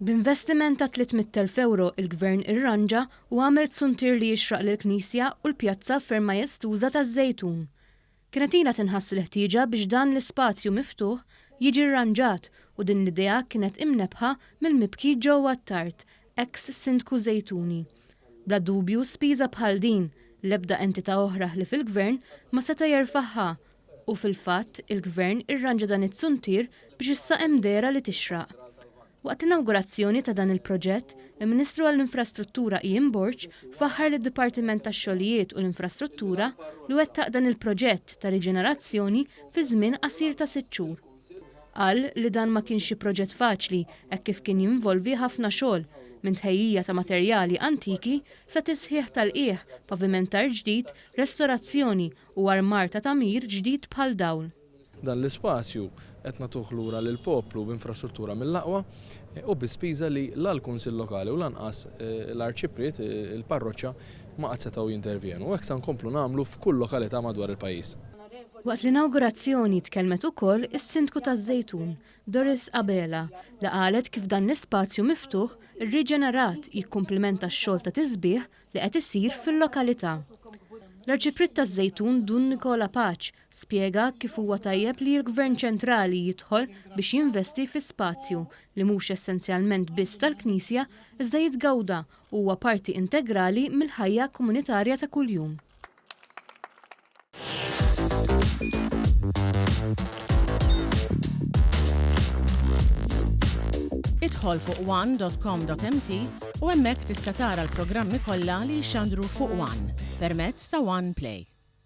B'investiment ta' 300,000 euro il-Gvern irranġa u għamel żuntier li jixraq lill-Knisja u l-pjazza ferm majestuża taż-Żejtun. Kienet ilha tinħass l-ħtieġa biex dan l-ispazju miftuħ jiġi rranġat u din l-idea kienet imnebħa mill-mibki ġewwa t-Tart, ex-Sindku Żejtuni. Bla dubju spiża bħal din l-ebda entità oħra li fil-Gvern ma seta' jerfa'ha u fil-fatt il-Gvern irranġa dan iż-żuntier biex issa hemm Dehra li tixraq. Waqt l-inaugurazzjoni ta' dan il-proġett, il-Ministru għall-Infrastruttura Ian Borch faħħar lid-Dipartiment tax-Xogħlijiet u l-Infrastruttura li wettaq dan il-proġett ta' riġenerazzjoni fi żmien qasir ta' 6 xhur. Qal li dan ma kienx xi proġett faċli hekk kif kien jinvolvi ħafna xogħol minn tħejjija ta' materjali antiki sa tisħiħ tal-qiegħ, pavimentar ġdid, restorazzjoni u armar ta' tagħmir ġdid bħal dawl. Dan l-ispazju qed nagħtuh lura lill-poplu b'infrastruttura mill-aqwa u bi spiża li l-Kunsill Lokali u lanqas l-Arċipriet, il-parroċċa ma qatt setgħu jintervjenu u hekk se nkomplu nagħmlu f'kull lokalità madwar il-pajjiż. Waqt l-inaugurazzjoni tkellmet ukoll is-Sindku taż-Żejtun, Doris Abela, li qalet kif dan l-ispazju miftuħ irriġenerat jikkumplimenta x-xogħol ta' tisbieħ li qed isir fil-lokalità. L-Arċipriet taż-Żejtun Dun Nikola Paċ spjega kif huwa tajjeb li l-Gvern ċentrali jidħol biex jinvesti fi spazju li mhux essenzjalment biss tal-Knisja iżda jitgawda u huwa parti integrali mill-ħajja komunitarja ta' kuljum. Idħol fuq one.com.mt u hemmhekk tista' tara l-programmi kollha li jxandru fuq One permezz ta' One Play.